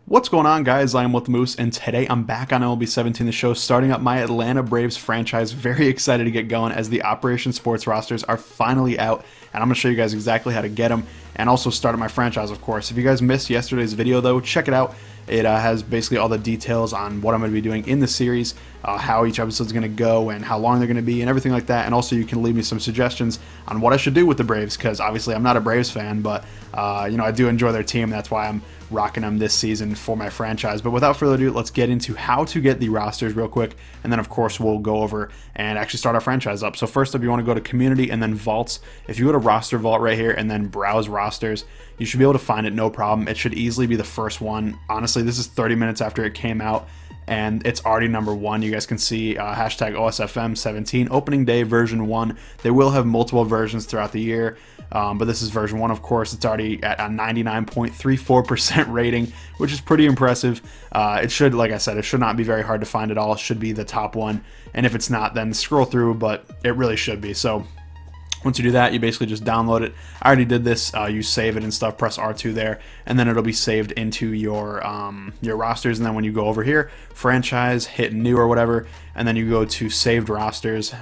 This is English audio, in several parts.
What's going on, guys? I am with Moose, and today I'm back on MLB 17, the show, starting up my Atlanta Braves franchise. Very excited to get going as the Operation Sports rosters are finally out, and I'm going to show you guys exactly how to get them, and also start up my franchise, of course. If you guys missed yesterday's video, though, check it out. It has basically all the details on what I'm going to be doing in the series, how each episode is going to go, and how long they're going to be, and everything like that. And also, you can leave me some suggestions on what I should do with the Braves, because obviously I'm not a Braves fan, but I do enjoy their team. That's why I'm rocking them this season for my franchise. But without further ado, let's get into how to get the rosters real quick, and then of course we'll go over and actually start our franchise up. So first up, you want to go to community and then vaults. If you go to roster vault right here and then browse rosters, you should be able to find it, no problem. It should easily be the first one. Honestly, this is 30 minutes after it came out, and it's already number one. You guys can see hashtag OSFM17 opening day version 1. They will have multiple versions throughout the year, but this is version 1, of course. It's already at a 99.34% rating, which is pretty impressive. It should, like I said, it should not be very hard to find at all. It should be the top one, and if it's not, then scroll through, but it really should be. So once you do that, you basically just download it. I already did this. You save it and stuff. Press R2 there, and then it'll be saved into your rosters. And then when you go over here, franchise, hit new or whatever, and then you go to saved rosters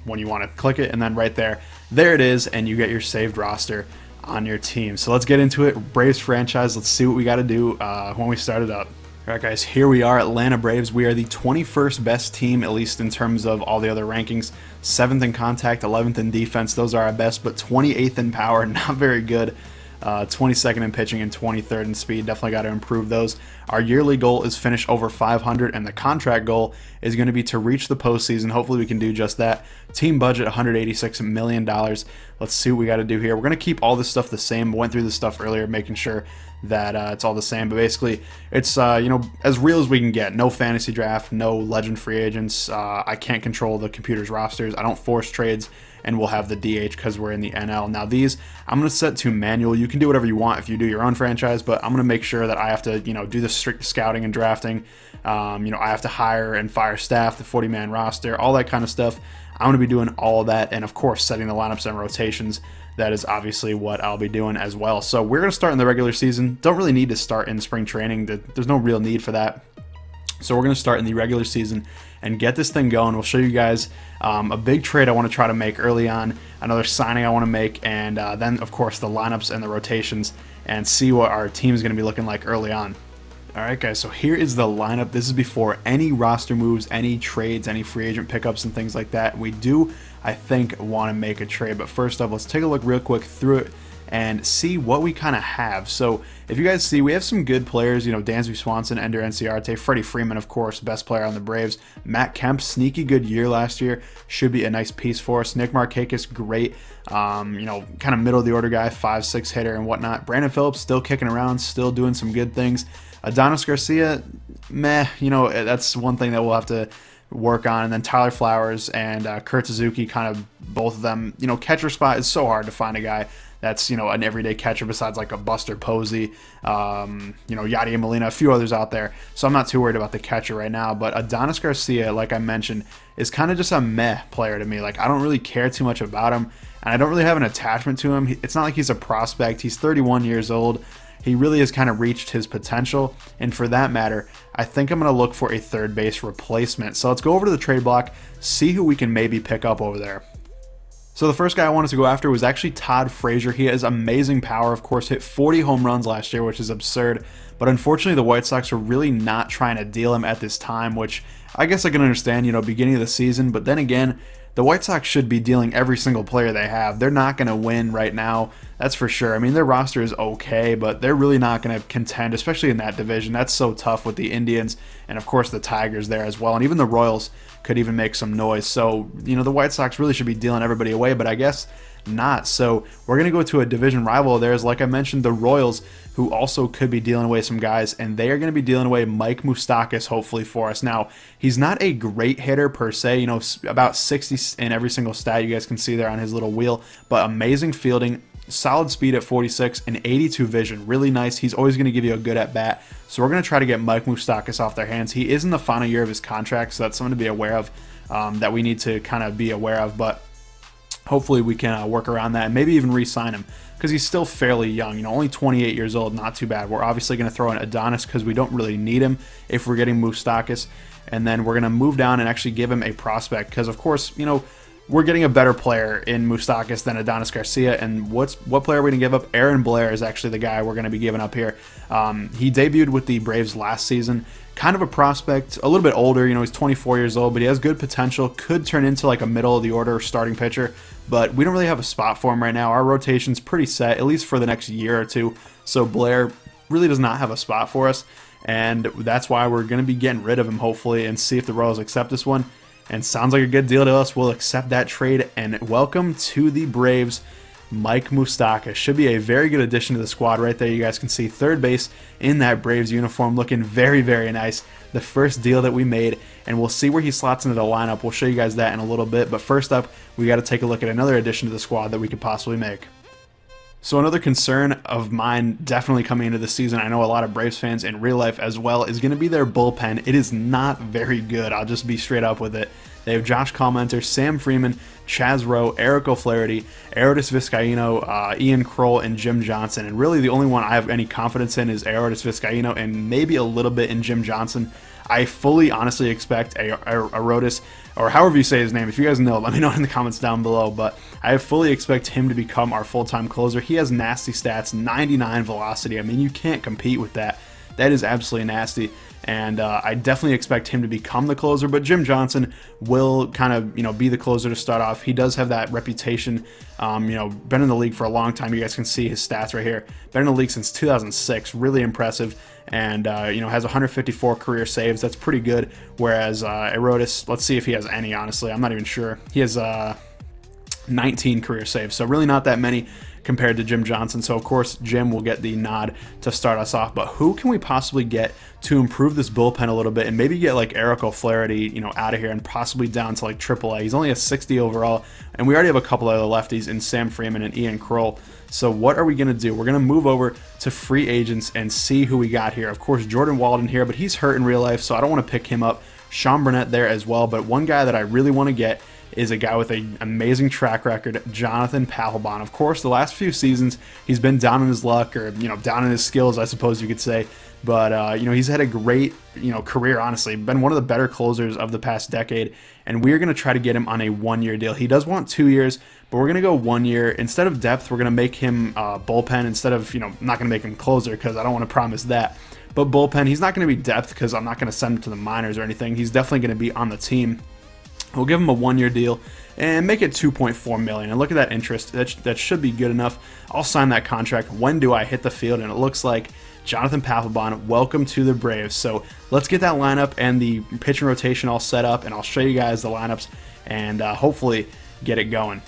when you want to click it, and then right there it is, and you get your saved roster on your team. So let's get into it. Braves franchise. Let's see what we got to do when we start it up. All right, guys, here we are, Atlanta Braves. We are the 21st best team, at least in terms of all the other rankings. 7th in contact, 11th in defense. Those are our best, but 28th in power, not very good. 22nd in pitching and 23rd in speed. Definitely got to improve those. Our yearly goal is finish over 500, and the contract goal is going to be to reach the postseason. Hopefully we can do just that. Team budget, $186 million. Let's see what we got to do here. We're going to keep all this stuff the same. Went through this stuff earlier, making sure that it's all the same, but basically it's as real as we can get. No fantasy draft, no legend free agents. I can't control the computer's rosters. I don't force trades, and we'll have the DH because we're in the NL. Now these I'm going to set to manual. You can do whatever you want if you do your own franchise, but I'm going to make sure that I have to do the strict scouting and drafting. I have to hire and fire staff, the 40-man roster, all that kind of stuff. I'm going to be doing all of that, and of course setting the lineups and rotations. That is obviously what I'll be doing as well. So we're going to start in the regular season. Don't really need to start in spring training. There's no real need for that. So we're going to start in the regular season and get this thing going. We'll show you guys a big trade I want to try to make early on, another signing I want to make, and then, of course, the lineups and the rotations, and see what our team is going to be looking like early on. Alright, guys, so here is the lineup. This is before any roster moves, any trades, any free agent pickups and things like that. We do, I think, want to make a trade, but first up, let's take a look real quick through it and see what we kind of have. So if you guys see, we have some good players, Dansby Swanson, Ender Inciarte, Freddie Freeman, of course, best player on the Braves. Matt Kemp, sneaky good year last year, should be a nice piece for us. Nick Markakis, great, kind of middle of the order guy, 5'6" hitter and whatnot. Brandon Phillips, still kicking around, still doing some good things. Adonis Garcia, meh, that's one thing that we'll have to work on. And then Tyler Flowers and Kurt Suzuki, kind of both of them, catcher spot is so hard to find a guy that's, an everyday catcher besides like a Buster Posey, Yadier Molina, a few others out there. So I'm not too worried about the catcher right now. But Adonis Garcia, like I mentioned, is kind of just a meh player to me. Like, I don't really care too much about him, and I don't really have an attachment to him. It's not like he's a prospect. He's 31 years old. He really has kind of reached his potential, and for that matter, I think I'm going to look for a third base replacement. So let's go over to the trade block, see who we can maybe pick up over there. So the first guy I wanted to go after was actually Todd Frazier. He has amazing power, of course, hit 40 home runs last year, which is absurd, but unfortunately the White Sox are really not trying to deal him at this time, which I guess I can understand, beginning of the season, but then again, the White Sox should be dealing every single player they have. They're not going to win right now, that's for sure. I mean, their roster is okay, but they're really not going to contend, especially in that division. That's so tough with the Indians and, of course, the Tigers there as well. And even the Royals could even make some noise. So, the White Sox really should be dealing everybody away, but I guess not. So we're going to go to a division rival of theirs, like I mentioned, the Royals, who also could be dealing away some guys, and they are going to be dealing away Mike Moustakas, hopefully, for us. Now, he's not a great hitter per se, about 60 in every single stat you guys can see there on his little wheel, but amazing fielding, solid speed at 46, and 82 vision, really nice. He's always going to give you a good at-bat, so we're going to try to get Mike Moustakas off their hands. He is in the final year of his contract, so that's something to be aware of, that we need to kind of be aware of, but hopefully we can work around that and maybe even re-sign him. because he's still fairly young, only 28 years old, not too bad. We're obviously going to throw in Adonis because we don't really need him if we're getting Moustakas, and then we're going to move down and actually give him a prospect because, of course, we're getting a better player in Moustakas than Adonis Garcia, and what player are we going to give up? Aaron Blair is actually the guy we're going to be giving up here. He debuted with the Braves last season, kind of a prospect, a little bit older, he's 24 years old, but he has good potential, could turn into like a middle of the order starting pitcher, but we don't really have a spot for him right now. Our rotation's pretty set, at least for the next year or two, so Blair really does not have a spot for us, and that's why we're going to be getting rid of him, hopefully, and see if the Royals accept this one. And sounds like a good deal to us. We'll accept that trade. And welcome to the Braves, Mike Moustakas. Should be a very good addition to the squad right there. You guys can see third base in that Braves uniform looking very, very nice. The first deal that we made. And we'll see where he slots into the lineup. We'll show you guys that in a little bit. But first up, we got to take a look at another addition to the squad that we could possibly make. So another concern of mine definitely coming into the season, I know a lot of Braves fans in real life as well, is going to be their bullpen. It is not very good. I'll just be straight up with it. They have Josh Commenter, Sam Freeman, Chaz Rowe, Eric O'Flaherty, Arodys Vizcaino, Ian Kroll, and Jim Johnson. And really the only one I have any confidence in is Arodys Vizcaino and maybe a little bit in Jim Johnson. I fully, honestly expect Arodys, or however you say his name, if you guys know, let me know in the comments down below, but I fully expect him to become our full-time closer. He has nasty stats, 99 velocity. I mean, you can't compete with that. That is absolutely nasty, and I definitely expect him to become the closer, but Jim Johnson will kind of, be the closer to start off. He does have that reputation, been in the league for a long time. You guys can see his stats right here. Been in the league since 2006, really impressive, and, has 154 career saves. That's pretty good, whereas Arodys, let's see if he has any, honestly. I'm not even sure. He has 19 career saves, so really not that many compared to Jim Johnson. So of course Jim will get the nod to start us off, but who can we possibly get to improve this bullpen a little bit and maybe get like Eric O'Flaherty out of here and possibly down to like AAA? He's only a 60 overall, and we already have a couple other lefties in Sam Freeman and Ian Kroll. So what are we going to do? We're going to move over to free agents and see who we got here. Of course Jordan Walden here, but he's hurt in real life, so I don't want to pick him up. Sean Burnett there as well, but one guy that I really want to get is a guy with an amazing track record, Jonathan Papelbon. Of course, the last few seasons, he's been down in his luck, or, down in his skills, I suppose you could say. But, he's had a great, career, honestly. Been one of the better closers of the past decade, and we're going to try to get him on a one-year deal. He does want 2 years, but we're going to go 1 year. Instead of depth, we're going to make him bullpen instead of, I'm not going to make him closer because I don't want to promise that. But bullpen, he's not going to be depth because I'm not going to send him to the minors or anything. He's definitely going to be on the team. We'll give him a 1 year deal and make it $2.4 million. And look at that interest. That should be good enough. I'll sign that contract. When do I hit the field? And it looks like Jonathan Papelbon, welcome to the Braves. So let's get that lineup and the pitching rotation all set up, and I'll show you guys the lineups and hopefully get it going.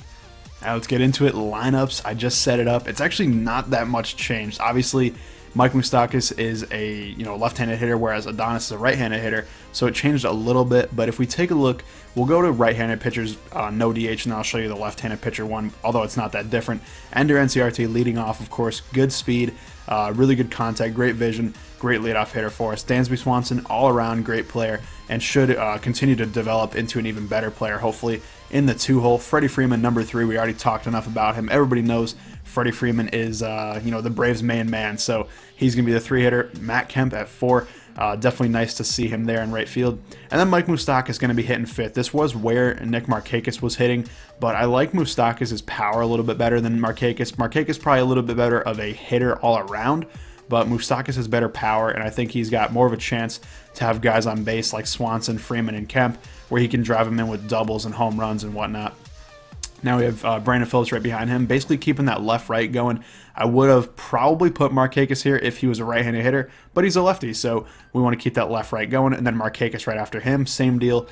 Now let's get into it. Lineups, I just set it up. It's actually not that much changed. Obviously, Mike Moustakas is a left-handed hitter, whereas Adonis is a right-handed hitter, so it changed a little bit. But if we take a look, we'll go to right-handed pitchers, no DH, and I'll show you the left-handed pitcher one, although it's not that different. Ender NCRT leading off, of course, good speed, really good contact, great vision, great leadoff hitter for us. Dansby Swanson, all-around great player, and should continue to develop into an even better player, hopefully, in the 2-hole. Freddie Freeman, number 3, we already talked enough about him. Everybody knows Freddie Freeman is, the Braves' main man, so he's going to be the 3-hitter. Matt Kemp at 4. Definitely nice to see him there in right field. And then Mike Moustakas is going to be hitting 5th. This was where Nick Markakis was hitting, but I like Moustakas' power a little bit better than Markakis. Markakis probably a little bit better of a hitter all around, but Moustakas has better power, and I think he's got more of a chance to have guys on base like Swanson, Freeman, and Kemp, where he can drive them in with doubles and home runs and whatnot. Now we have Brandon Phillips right behind him, basically keeping that left-right going. I would have probably put Markakis here if he was a right-handed hitter, but he's a lefty, so we want to keep that left-right going, and then Markakis right after him, same deal,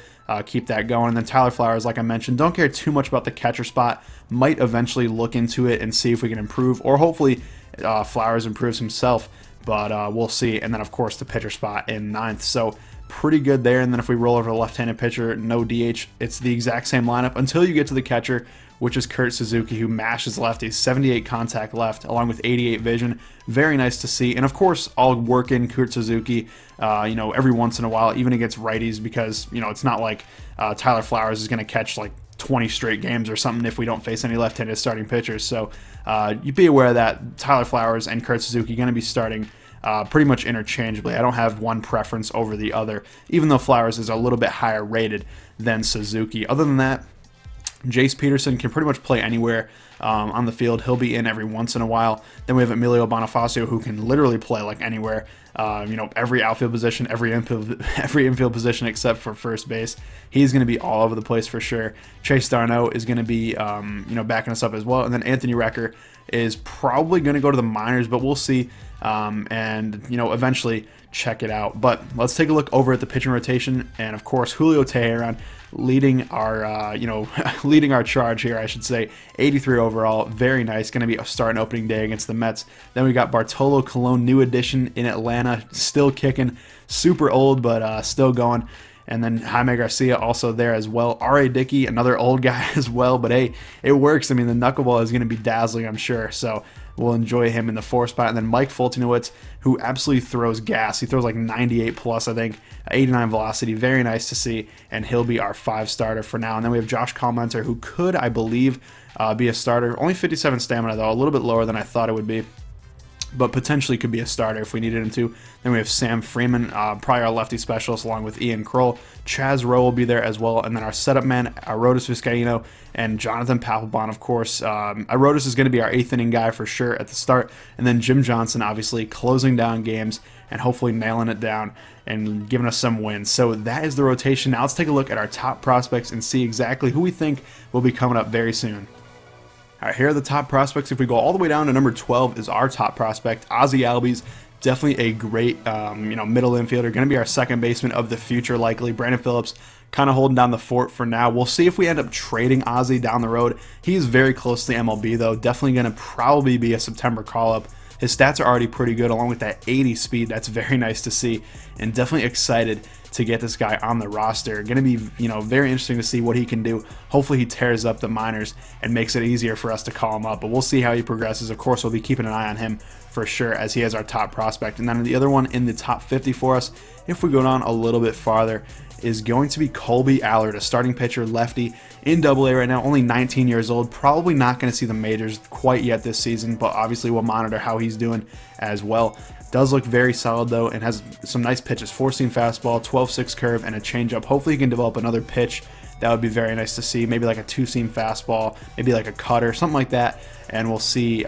keep that going. And then Tyler Flowers, like I mentioned, don't care too much about the catcher spot, might eventually look into it and see if we can improve, or hopefully Flowers improves himself, but we'll see. And then, of course, the pitcher spot in 9th, so pretty good there. And then if we roll over the left-handed pitcher, no DH, it's the exact same lineup until you get to the catcher, which is Kurt Suzuki, who mashes lefties, 78 contact left, along with 88 vision. Very nice to see. And of course, I'll work in Kurt Suzuki, every once in a while, even against righties, because, it's not like Tyler Flowers is going to catch like 20 straight games or something if we don't face any left-handed starting pitchers. So you be aware of that. Tyler Flowers and Kurt Suzuki going to be starting pretty much interchangeably. I don't have one preference over the other, even though Flowers is a little bit higher rated than Suzuki. Other than that, Jace Peterson can pretty much play anywhere on the field. He'll be in every once in a while. Then we have Emilio Bonifacio, who can literally play like anywhere. Every outfield position, every infield position except for first base. He's going to be all over the place for sure. Chase Darno is going to be, backing us up as well. And then Anthony Recker is probably going to go to the minors, but we'll see. Eventually check it out. But let's take a look over at the pitching rotation, and of course Julio Teheran leading our charge here, I should say. 83 overall, very nice. Going to be a starting opening day against the Mets. Then we got Bartolo Colon, new addition in Atlanta, still kicking, super old but still going. And then Jaime Garcia also there as well. R.A. Dickey, another old guy as well. But hey, it works. I mean, the knuckleball is going to be dazzling, I'm sure. So we'll enjoy him in the 4th spot. And then Mike Fultonowicz, who absolutely throws gas. He throws like 98 plus, I think. 89 velocity. Very nice to see. And he'll be our 5 starter for now. And then we have Josh Kalmenter, who could, I believe, be a starter. Only 57 stamina, though. A little bit lower than I thought it would be, but potentially could be a starter if we needed him to. Then we have Sam Freeman, probably our lefty specialist, along with Ian Kroll. Chaz Rowe will be there as well. And then our setup man, Arodys Vizcaíno, and Jonathan Papelbon, of course. Arodys is going to be our 8th inning guy for sure at the start. And then Jim Johnson, obviously, closing down games and hopefully nailing it down and giving us some wins. So that is the rotation. Now let's take a look at our top prospects and see exactly who we think will be coming up very soon. All right, here are the top prospects. If we go all the way down to number 12 is our top prospect, Ozzie Albies. Definitely a great, middle infielder. Going to be our second baseman of the future, likely. Brandon Phillips kind of holding down the fort for now. We'll see if we end up trading Ozzie down the road. He's very close to the MLB, though. Definitely going to probably be a September call-up. His stats are already pretty good, along with that 80 speed. That's very nice to see, and definitely excited to get this guy on the roster. Going to be, very interesting to see what he can do. Hopefully he tears up the minors and makes it easier for us to call him up, but we'll see how he progresses. Of course, we'll be keeping an eye on him for sure, as he is our top prospect. And then the other one in the top 50 for us, if we go down a little bit farther, is going to be Colby Allard, a starting pitcher, lefty in Double-A right now, only 19 years old. Probably not going to see the majors quite yet this season, but obviously we'll monitor how he's doing as well. Does look very solid though, and has some nice pitches. 4-seam fastball, 12-6 curve, and a changeup. Hopefully he can develop another pitch. That would be very nice to see. Maybe like a 2-seam fastball, maybe like a cutter, something like that, and we'll see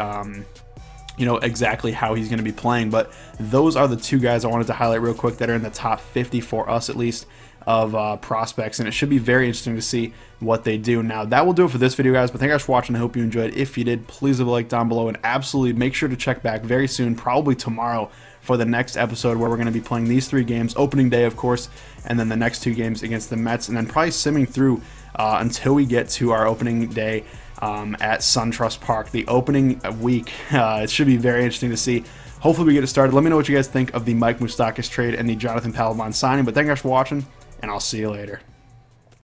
exactly how he's going to be playing. But those are the 2 guys I wanted to highlight real quick that are in the top 50 for us, at least, of prospects, and it should be very interesting to see what they do. Now, that will do it for this video, guys, but thank you guys for watching. I hope you enjoyed. If you did, please leave a like down below, and absolutely make sure to check back very soon, probably tomorrow, for the next episode, where we're going to be playing these 3 games, opening day, of course, and then the next 2 games against the Mets, and then probably simming through until we get to our opening day at SunTrust Park, the opening week. It should be very interesting to see. Hopefully we get it started. Let me know what you guys think of the Mike Moustakas trade and the Jonathan Papelbon signing, but thank you guys for watching, and I'll see you later.